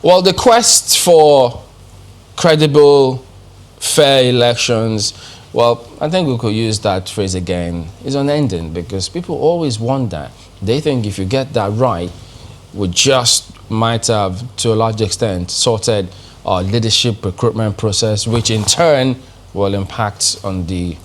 Well, the quest for credible, fair elections, well, I think we could use that phrase again, is unending because people always want that. They think if you get that right, we just might have, to a large extent, sorted our leadership recruitment process, which in turn will impact on the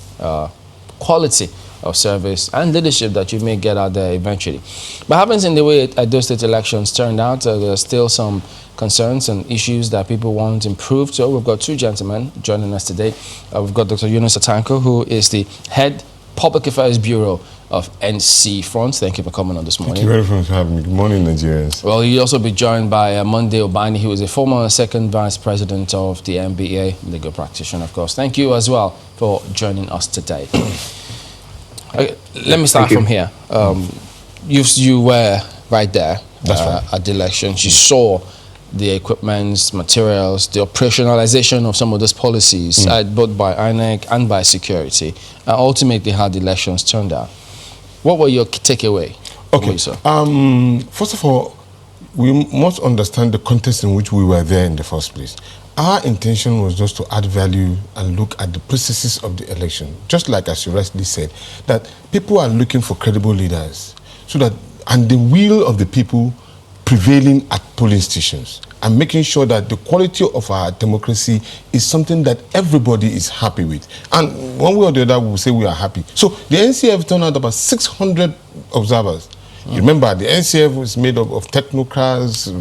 quality of service and leadership that you may get out there eventually. But happens in the way those state elections turned out, there are still some concerns and issues that people want improved. So we've got two gentlemen joining us today. We've got Dr. Yunus Atanko, who is the Head Public Affairs Bureau of NC Front. Thank you for coming on this morning. Thank you very much for having me. Good morning, Nigerians. Well, you'll also be joined by Monday Obani, who is a former second vice president of the NBA, legal practitioner, of course. Thank you as well for joining us today. Okay, let me start from here. You were right there at the elections. You saw the equipment, materials, the operationalization of some of those policies, both by INEC and by security, and ultimately how the elections turned out. What were your takeaway? Okay. First of all, we must understand the context in which we were there in the first place. Our intention was just to add value and look at the processes of the election. Just like as you rightly said, that people are looking for credible leaders, so that, and the will of the people prevailing at polling stations, and making sure that the quality of our democracy is something that everybody is happy with. And one way or the other, we will say we are happy. So the NCF turned out about 600 observers. You remember, the NCF was made up of technocrats,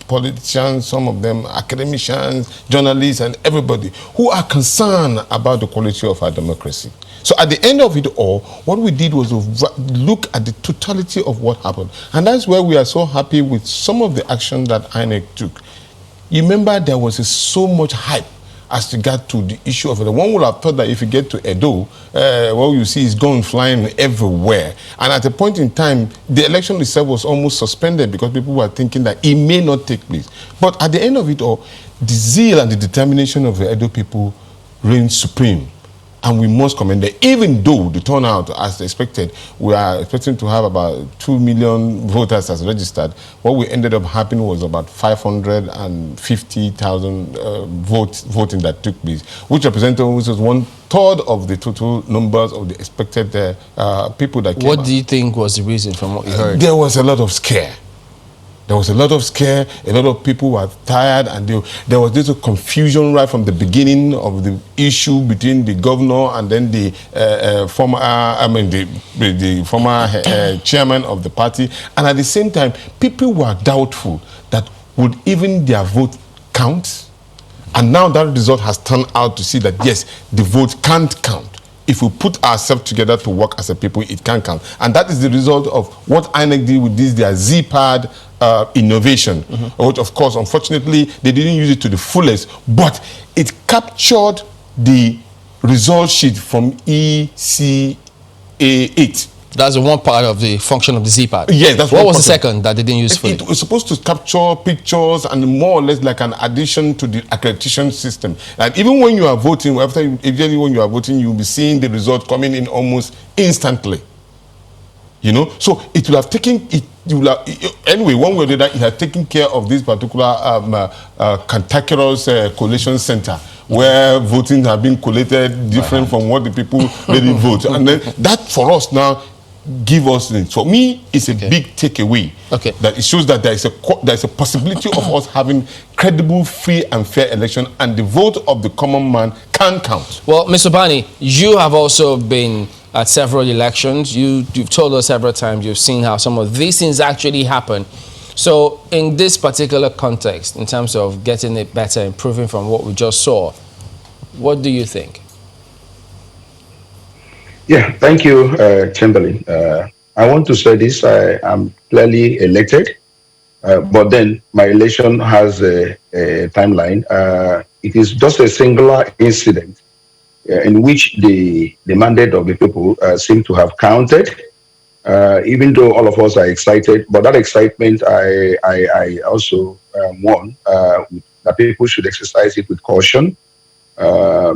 politicians, some of them academicians, journalists, and everybody who are concerned about the quality of our democracy. So at the end of it all, what we did was to look at the totality of what happened. And that's where we are so happy with some of the action that INEC took. You remember there was so much hype as regard to the issue of it. One would have thought that if you get to Edo, what you see is guns flying everywhere. And at a point in time, the election itself was almost suspended because people were thinking that it may not take place. But at the end of it all, the zeal and the determination of the Edo people reigned supreme. And we must commend them. Even though the turnout, as expected, we are expecting to have about 2 million voters as registered, what we ended up happening was about 550,000 voting that took place, which represented almost 1/3 of the total numbers of the expected people that came What out. do you think was the reason from what you heard? There was a lot of scare. There was a lot of scare, a lot of people were tired, and there was this confusion right from the beginning of the issue between the governor and then the former chairman of the party. And at the same time, people were doubtful that would even their vote count. And now that result has turned out to see that, yes, the vote can't count. If we put ourselves together to work as a people, it can count. And that is the result of what INEC did with their Z-Pad innovation, which, of course, unfortunately, they didn't use it to the fullest, but it captured the result sheet from ECA8. That's the one part of the function of the Z-Pad. Yes, that's what was the second that they didn't use fully? It was supposed to capture pictures and more or less like an addition to the accreditation system. And even when you are voting, immediately when you are voting, you'll be seeing the result coming in almost instantly. So it will have taken it. Anyway, one way or the other, it has taken care of this particular cantankerous collation center where voting have been collated different from what the people really vote, and then that for us now give us. For me, it's a big takeaway. That it shows that there is a possibility of us having credible, free, and fair election, and the vote of the common man can count. Well, Mr. Bani, you have also been at several elections. You've told us several times you've seen how some of these things actually happen. So in this particular context, in terms of getting it better, improving from what we just saw, what do you think? Yeah, thank you, Chamberlain. I want to say this. I am clearly elected, but then my election has a timeline. It is just a singular incident in which the mandate of the people seem to have counted, even though all of us are excited. But that excitement, I also warn that people should exercise it with caution,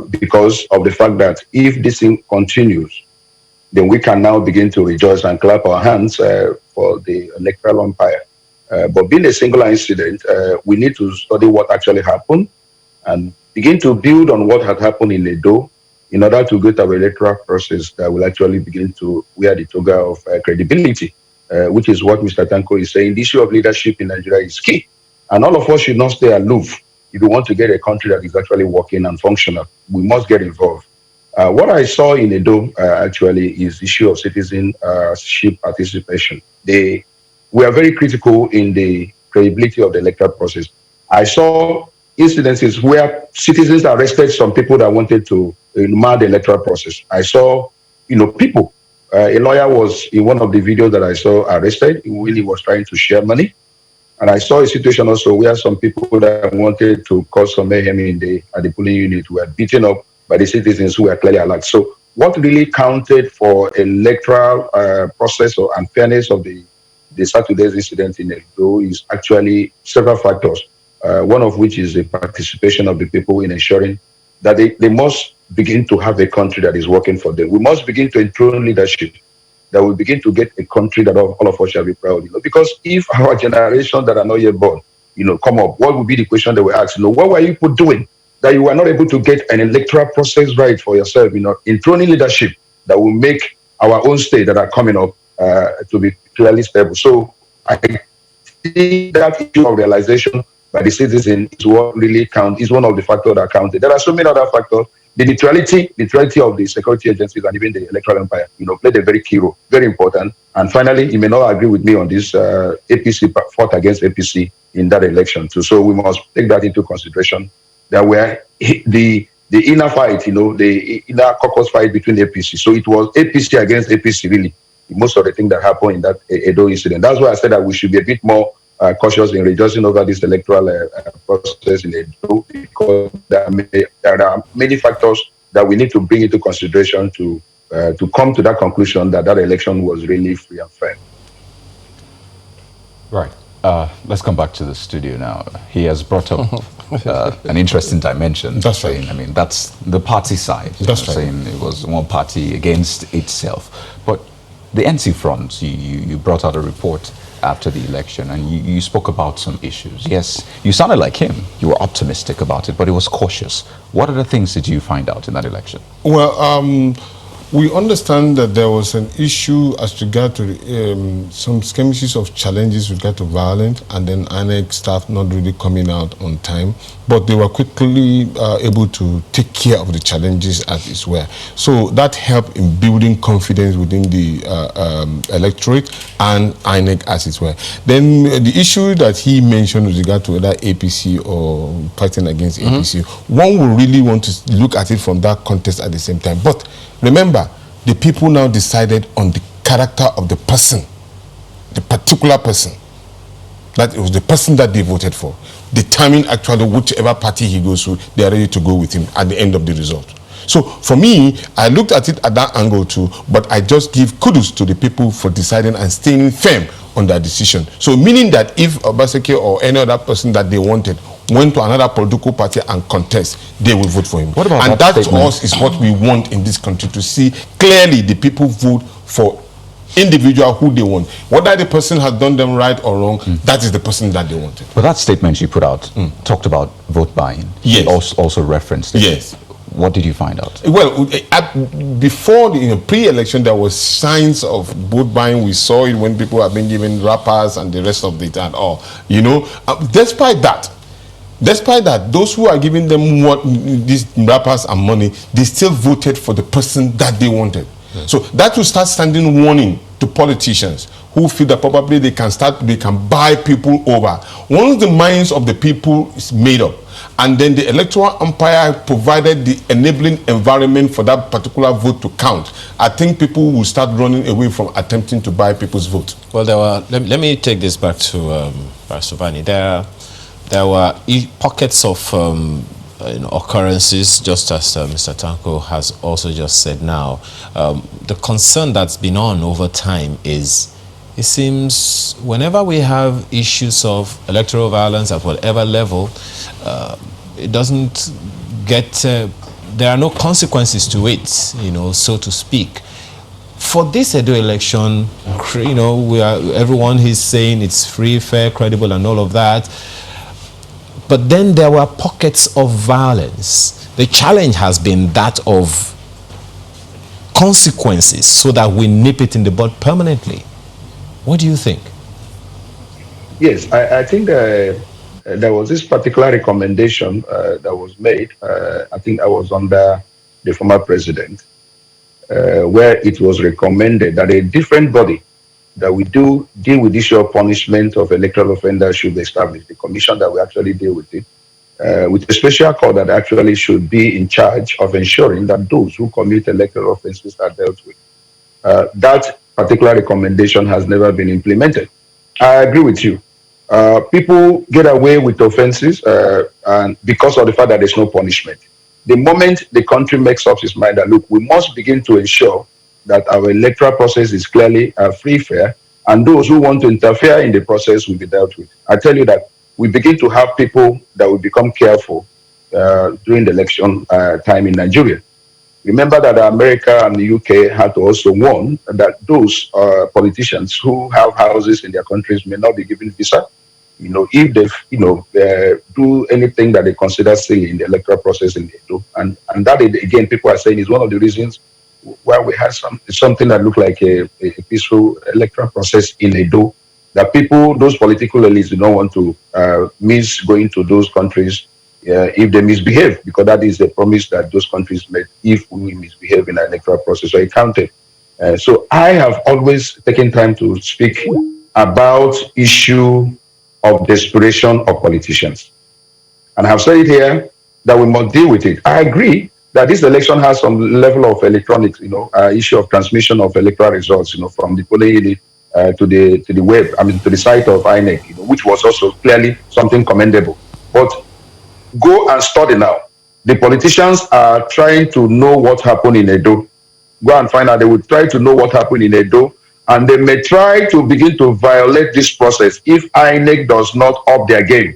because of the fact that if this thing continues, then we can now begin to rejoice and clap our hands for the electoral umpire But being a singular incident, we need to study what actually happened and begin to build on what had happened in Edo in order to get our electoral process that will actually begin to wear the toga of credibility, which is what Mr. Tanko is saying. The issue of leadership in Nigeria is key. And all of us should not stay aloof. If we want to get a country that is actually working and functional, we must get involved. What I saw in Edo actually is the issue of citizenship participation. We are very critical in the credibility of the electoral process. I saw incidences where citizens arrested some people that wanted to mar the electoral process. I saw, people. A lawyer was in one of the videos that I saw arrested when he was trying to share money. And I saw a situation also where some people that wanted to cause some mayhem at the polling unit were beaten up by the citizens who were clearly alert. So what really counted for electoral process and fairness of the Saturday's incident in Edo is actually several factors, one of which is the participation of the people in ensuring that they must begin to have a country that is working for them. We must begin to enthrone leadership that we begin to get a country that all of us shall be proud. Because if our generation that are not yet born, come up, what would be the question that we ask? What were you people doing that you were not able to get an electoral process right for yourself? Enthroning leadership that will make our own state that are coming up to be clearly stable. So I think that issue of realization by the citizen is what really counts, is one of the factors that counted. There are so many other factors. The neutrality of the security agencies and even the electoral empire, played a very key role, very important. And finally, you may not agree with me on this. APC fought against APC in that election too, so we must take that into consideration. That were the inner fight, the inner caucus fight between APC. So it was APC against APC, really. Most of the things that happened in that Edo incident. That's why I said that we should be a bit more cautious in rejoicing over this electoral process in Edo, because there are many factors that we need to bring into consideration to come to that conclusion that election was really free and fair. Right. Let's come back to the studio now. He has brought up an interesting dimension. That's right. Saying, I mean, that's the party side. That's right. Saying it was one party against itself. But the NC front, you brought out a report after the election and you spoke about some issues. Yes, you sounded like him. You were optimistic about it, but it was cautious. What other things did you find out in that election? Well, we understand that there was an issue as regard to some skirmishes of challenges with regard to violence, and then INEC staff not really coming out on time, but they were quickly able to take care of the challenges as it were. So that helped in building confidence within the electorate and INEC as it were. Then the issue that he mentioned with regard to whether APC or fighting against APC, one will really want to look at it from that context at the same time. But remember, the people now decided on the character of the person, the particular person. That it was the person that they voted for, determine actually whichever party he goes to, they are ready to go with him at the end of the result. So for me, I looked at it at that angle too, but I just give kudos to the people for deciding and staying firm on their decision. So meaning that if Obaseki or any other person that they wanted went to another political party and contest, they will vote for him. What about and that to us is what we want in this country, to see clearly the people vote for individual who they want. Whether the person has done them right or wrong, that is the person that they wanted. But that statement you put out talked about vote buying. Yes. You also referenced it. Yes. What did you find out? Well, before the pre-election, there was signs of vote buying. We saw it when people have been given wrappers and the rest of it and all. Despite that, those who are giving them these wrappers and money, they still voted for the person that they wanted. So that will start standing warning to politicians who feel that probably they can buy people over. Once the minds of the people is made up, and then the electoral umpire provided the enabling environment for that particular vote to count, I think people will start running away from attempting to buy people's vote. Well, let me take this back to Sovani. There were pockets of occurrences, just as Mr. Tanko has also just said now. The concern that's been on over time is, it seems whenever we have issues of electoral violence at whatever level, it doesn't get, there are no consequences to it, so to speak. For this Edo election, everyone is saying it's free, fair, credible, and all of that. But then there were pockets of violence. The challenge has been that of consequences so that we nip it in the bud permanently. What do you think? Yes, I think there was this particular recommendation that was made. I think I was under the former president, where it was recommended that a different body that we do deal with the issue of punishment of electoral offenders should be established. The commission that will actually deal with it, with a special court that actually should be in charge of ensuring that those who commit electoral offenses are dealt with. That particular recommendation has never been implemented. I agree with you. People get away with offenses and because of the fact that there's no punishment. The moment the country makes up its mind that, look, we must begin to ensure that our electoral process is clearly free, fair, and those who want to interfere in the process will be dealt with. I tell you that we begin to have people that will become careful during the election time in Nigeria. Remember that America and the UK had to also warn that those politicians who have houses in their countries may not be given visa. If they, do anything that they consider silly in the electoral process in Edo, and that again, people are saying is one of the reasons why we had something that looked like a peaceful electoral process in Edo. That people, those political elites, do not want to miss going to those countries if they misbehave, because that is the promise that those countries made if we misbehave in the electoral process. So it counted. So I have always taken time to speak about issue of desperation of politicians. And I have said it here that we must deal with it. I agree that this election has some level of electronics, issue of transmission of electoral results, from the polling unit to the web, to the site of INEC, which was also clearly something commendable. But go and study now. The politicians are trying to know what happened in Edo. Go and find out. They will try to know what happened in Edo, and they may try to begin to violate this process if INEC does not up their game.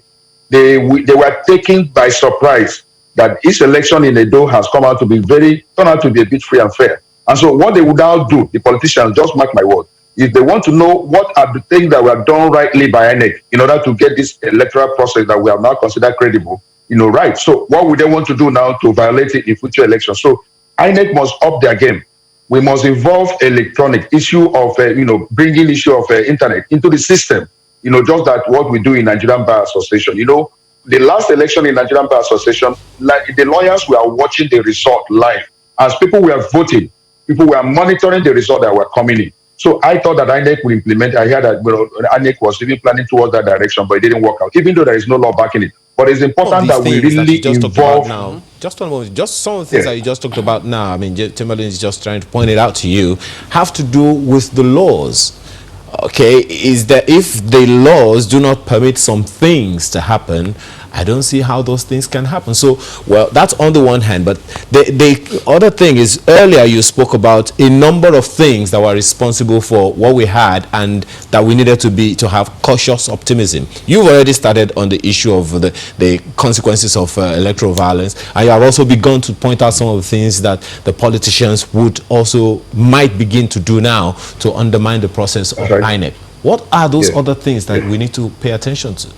They were taken by surprise that this election in Edo has turned out to be a bit free and fair. And so what they would now do, the politicians, just mark my word, if they want to know what are the things that were done rightly by INEC in order to get this electoral process that we have now considered credible, right. So what would they want to do now to violate it in future elections? So INEC must up their game. We must involve electronic issue of, bringing issue of internet into the system. Just that what we do in Nigerian Bar Association. The last election in Nigerian Bar Association, like the lawyers were watching the result live. As people were voting, people were monitoring the result that were coming in. So I thought that INEC would implement. I heard that INEC was even planning towards that direction, but it didn't work out, even though there is no law backing it. But it's important that we really involve now. Just one moment. Just some of the things that you just talked about now. Timberland is just trying to point it out to you. Have to do with the laws. Okay, is that if the laws do not permit some things to happen, I don't see how those things can happen. So, well, that's on the one hand. But the other thing is, earlier you spoke about a number of things that were responsible for what we had and that we needed to have cautious optimism. You've already started on the issue of the consequences of electoral violence. And you have also begun to point out some of the things that the politicians might begin to do now to undermine the process of INEC. What are those other things that we need to pay attention to?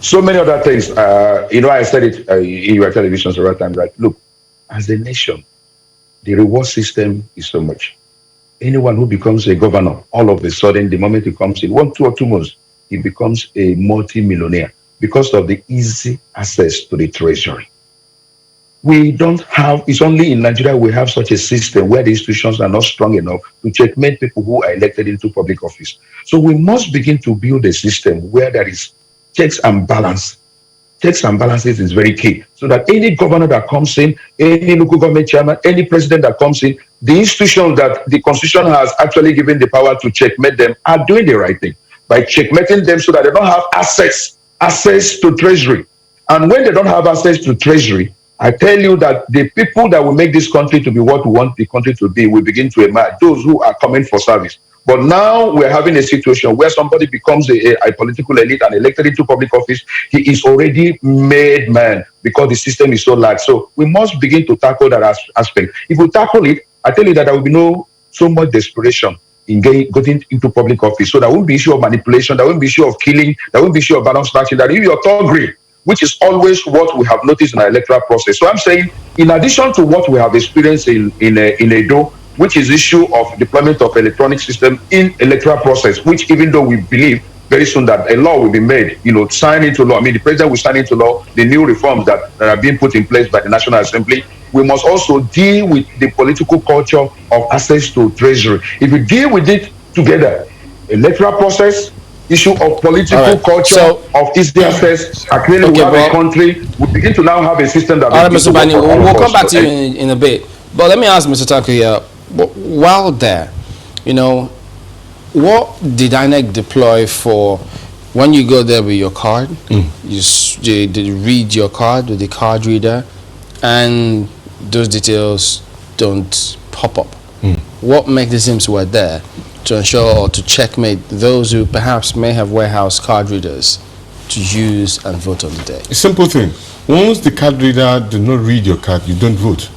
So many other things. I said it in your television several times, right? Look, as a nation, the reward system is so much. Anyone who becomes a governor, all of a sudden, the moment he comes in, 1, 2 or 2 months, he becomes a multi-millionaire because of the easy access to the treasury. We don't have, it's only in Nigeria we have such a system where the institutions are not strong enough to checkmate people who are elected into public office. So we must begin to build a system where there is checks and balance. Checks and balances is very key. So that any governor that comes in, any local government chairman, any president that comes in, the institutions that the constitution has actually given the power to checkmate them are doing the right thing by checkmating them so that they don't have access to treasury. And when they don't have access to treasury, I tell you that the people that will make this country to be what we want the country to be will begin to emerge, those who are coming for service. But now we're having a situation where somebody becomes a political elite and elected into public office. He is already made man because the system is so large. So we must begin to tackle that aspect. If we tackle it, I tell you that there will be no so much desperation in getting into public office. So there won't be issue of manipulation, there won't be issue of killing, there won't be issue of balance snatching, that if you're third grade, which is always what we have noticed in our electoral process. So I'm saying, in addition to what we have experienced in Edo, which is issue of deployment of electronic system in electoral process, which even though we believe very soon that a law will be made, sign into law. I mean, the president will sign into law the new reforms that are being put in place by the National Assembly. We must also deal with the political culture of access to treasury. If we deal with it together, electoral process, issue of political culture, of easy access, clearly we have a country, we begin to now have a system that... All right, Mr. Bani, we'll come back to you in a bit. But let me ask Mr. Tanko here, while there, what did INEC deploy for when you go there with your card? You read your card with the card reader, and those details don't pop up. What mechanisms were there to ensure or to checkmate those who perhaps may have warehouse card readers to use and vote on the day? A simple thing. Once the card reader does not read your card, you don't vote.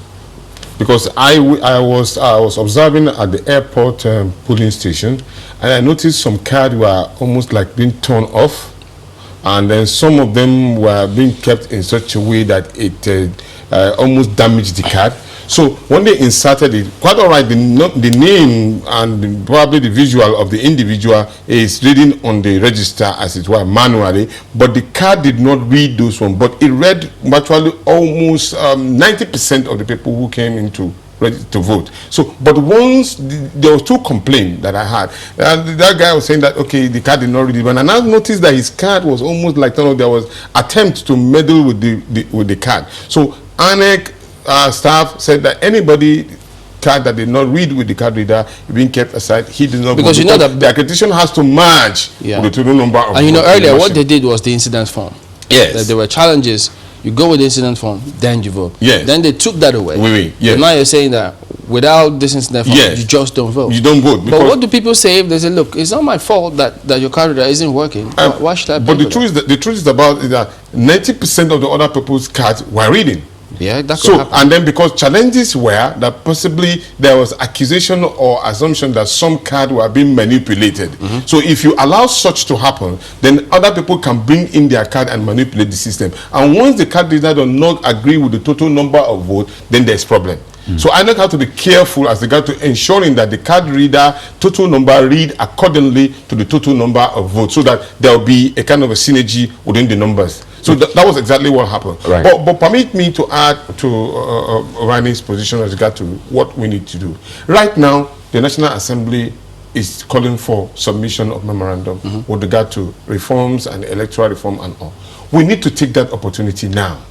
Because I was observing at the airport polling station, and I noticed some cards were almost like being torn off, and then some of them were being kept in such a way that it almost damaged the card. So when they inserted it, quite all right, the name and probably the visual of the individual is reading on the register, as it were, manually, but the card did not read those ones, but it read virtually almost 90% of the people who came into ready to vote. So, but once there was two complaints that I had, and that guy was saying that, okay, the card did not read it, and I now noticed that his card was almost like, there was attempt to meddle with the card. So INEC staff said that anybody card that did not read with the card reader being kept aside, he did not, because that the accreditation has to match with the total number of... And earlier what they did was the incident form. Yes. That there were challenges. You go with the incident form, then you vote. Yes. Then they took that away. Yes. So now you're saying that without this incident form, you just don't vote. You don't vote. But what do people say if they say, look, it's not my fault that your card reader isn't working? Why should I pay? But the truth is about that 90% of the other people's cards were reading. Yeah, that could happen. And then because challenges were that possibly there was accusation or assumption that some cards were being manipulated. So if you allow such to happen, then other people can bring in their card and manipulate the system. And once the card reader does not agree with the total number of votes, then there's problem. So I know how to be careful as regard to ensuring that the card reader total number read accordingly to the total number of votes, so that there will be a kind of a synergy within the numbers. So that was exactly what happened. Right. But permit me to add to Rani's position as regard to what we need to do. Right now, the National Assembly is calling for submission of memorandum with regard to reforms and electoral reform and all. We need to take that opportunity now.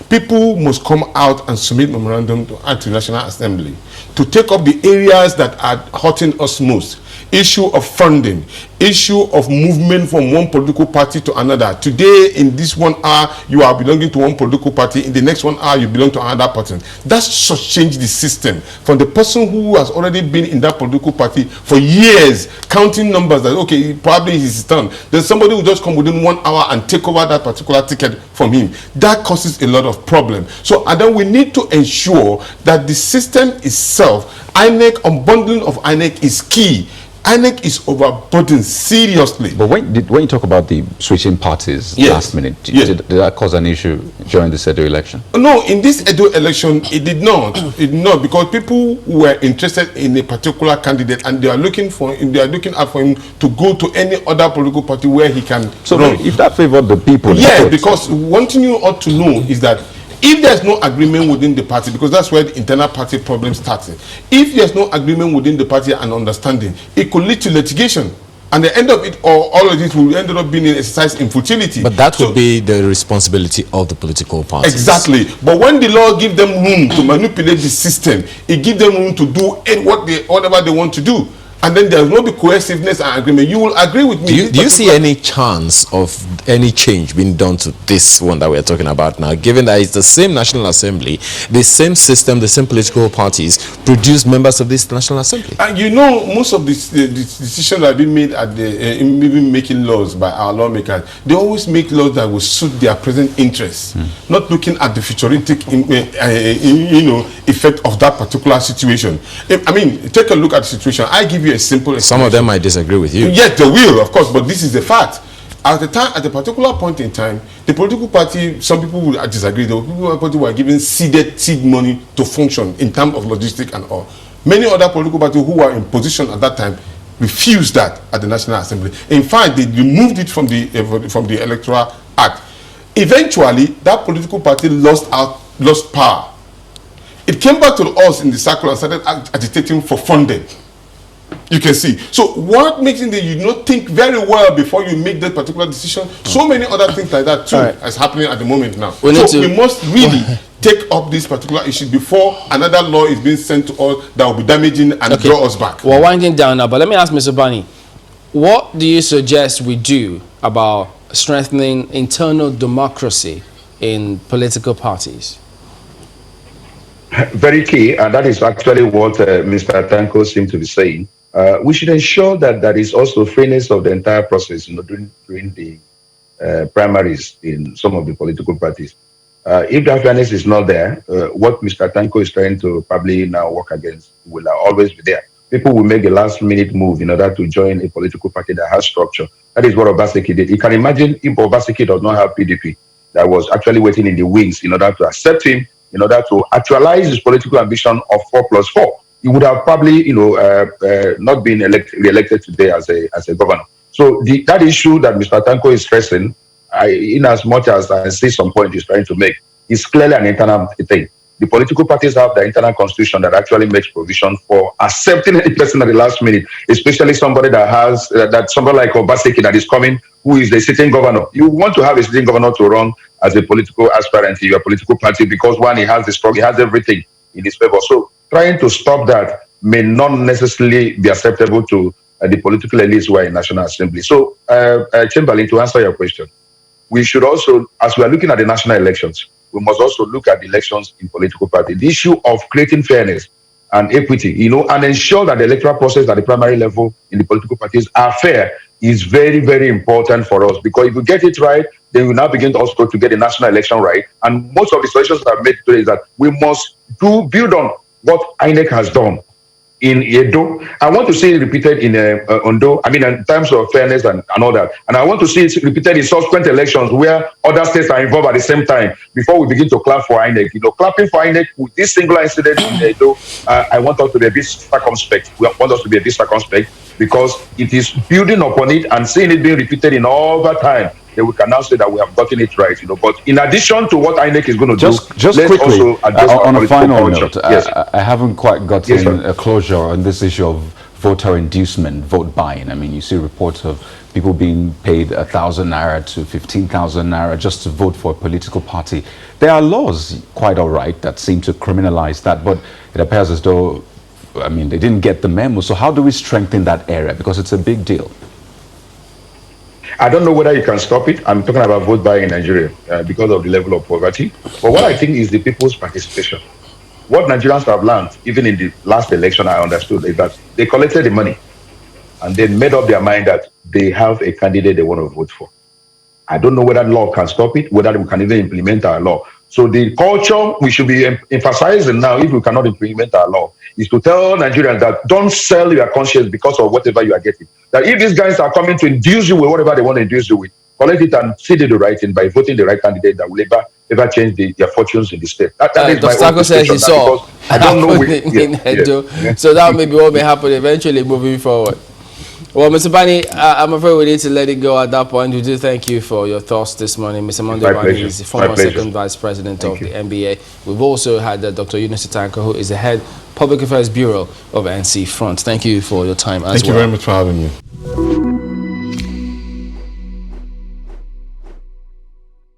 People must come out and submit memorandum to the National Assembly to take up the areas that are hurting us most. Issue of funding, issue of movement from one political party to another. Today, in this 1 hour, you are belonging to one political party. In the next 1 hour, you belong to another person. That should change the system from the person who has already been in that political party for years, counting numbers that, okay, probably his turn. There's somebody who just come within 1 hour and take over that particular ticket from him. That causes a lot of problem. So, and then we need to ensure that the system itself, INEC, unbundling of INEC is key. INEC is overburdened seriously. But when you talk about the switching parties last minute, did that cause an issue during the Edo election? No, in this Edo election, it did not. It did not, because people were interested in a particular candidate, and they are looking out for him to go to any other political party where he can run. If that favored the people, because one thing you ought to know is that if there's no agreement within the party, because that's where the internal party problem started, if there's no agreement within the party and understanding, it could lead to litigation. And the end of it, or all of it will end up being an exercise in futility. But that would be the responsibility of the political parties. Exactly. But when the law gives them room to manipulate the system, it gives them room to do whatever they want to do. and then there will not be cohesiveness and agreement, you will agree with me. Do you see any chance of any change being done to this one that we're talking about now, given that it's the same National Assembly, the same system, the same political parties produce members of this National Assembly? And you know, most of the decisions that have been made at the in making laws by our lawmakers, they always make laws that will suit their present interests, not looking at the futuristic effect of that particular situation. I mean, take a look at the situation. I give you a simple explanation. Some of them might disagree with you. Yes, they will, of course, but this is the fact. At a particular point in time, the political party, some people will disagree. The political party were given seed money to function in terms of logistics and all. Many other political parties who were in position at that time refused that at the National Assembly. In fact, they removed it from the Electoral Act. Eventually, that political party lost power. It came back to us in the circle and started agitating for funding. You can see. So what makes it that you not think very well before you make that particular decision? So many other things like that too is happening at the moment now. We must really take up this particular issue before another law is being sent to us that will be damaging and draw us back. We're winding down now, but let me ask Mr. Bani, what do you suggest we do about strengthening internal democracy in political parties? Very key, and that is actually what Mr. Tanko seemed to be saying. We should ensure that there is also fairness of the entire process, during the primaries in some of the political parties. If that fairness is not there, what Mr. Tanko is trying to probably now work against will always be there. People will make a last-minute move in order to join a political party that has structure. That is what Obaseki did. You can imagine if Obaseki does not have PDP, that was actually waiting in the wings in order to accept him, in order to actualize his political ambition of 4+4. He would have probably, not been re-elected today as a governor. So that issue that Mr. Tanko is stressing, in as much as I see some point he's trying to make, is clearly an internal thing. The political parties have the internal constitution that actually makes provision for accepting any person at the last minute, especially somebody that has somebody like Obaseki that is coming, who is the sitting governor. You want to have a sitting governor to run as a political aspirant in your political party because one, he has the strong, he has everything in his favor. So trying to stop that may not necessarily be acceptable to the political elites who are in National Assembly. So, Chamberlain, to answer your question, we should also, as we are looking at the national elections, we must also look at the elections in political parties. The issue of creating fairness and equity, and ensure that the electoral process at the primary level in the political parties are fair is very, very important for us. Because if we get it right, then we now begin also to get the national election right. And most of the solutions that I've made today is that we must build on what INEC has done in Edo. I want to see it repeated in Ondo, in terms of fairness and all that. And I want to see it repeated in subsequent elections where other states are involved at the same time before we begin to clap for INEC. Clapping for INEC with this singular incident in Edo, I want us to be a bit circumspect. We want us to be a bit circumspect because it is building upon it and seeing it being repeated in all that time. Then we can now say that we have gotten it right, But in addition to what INEC is going to just let's quickly, also address on a final note, yes. I haven't quite gotten a closure on this issue of voter inducement, vote buying. You see reports of people being paid 1,000 naira to 15,000 naira just to vote for a political party. There are laws, quite all right, that seem to criminalize that, but it appears as though, they didn't get the memo. So how do we strengthen that area? Because it's a big deal. I don't know whether you can stop it. I'm talking about vote buying in Nigeria because of the level of poverty. But what I think is the people's participation. What Nigerians have learned, even in the last election, I understood, is that they collected the money and they made up their mind that they have a candidate they want to vote for. I don't know whether law can stop it, whether we can even implement our law. So the culture we should be emphasizing now, if we cannot implement our law, is to tell Nigerians that don't sell your conscience because of whatever you are getting. That if these guys are coming to induce you with whatever they want to induce you with, collect it and see the right thing by voting the right candidate that will ever change their fortunes in the state. That is my own says he saw. I don't know So that may be what may happen eventually moving forward. Well, Mr. Bani, I'm afraid we need to let it go at that point. We do thank you for your thoughts this morning. Mr. Monday Bani is the former second vice president of the NBA. We've also had Dr. Yunus Tanko, who is the head Public Affairs Bureau of NC Front. Thank you for your time as well. Thank you very much for having me.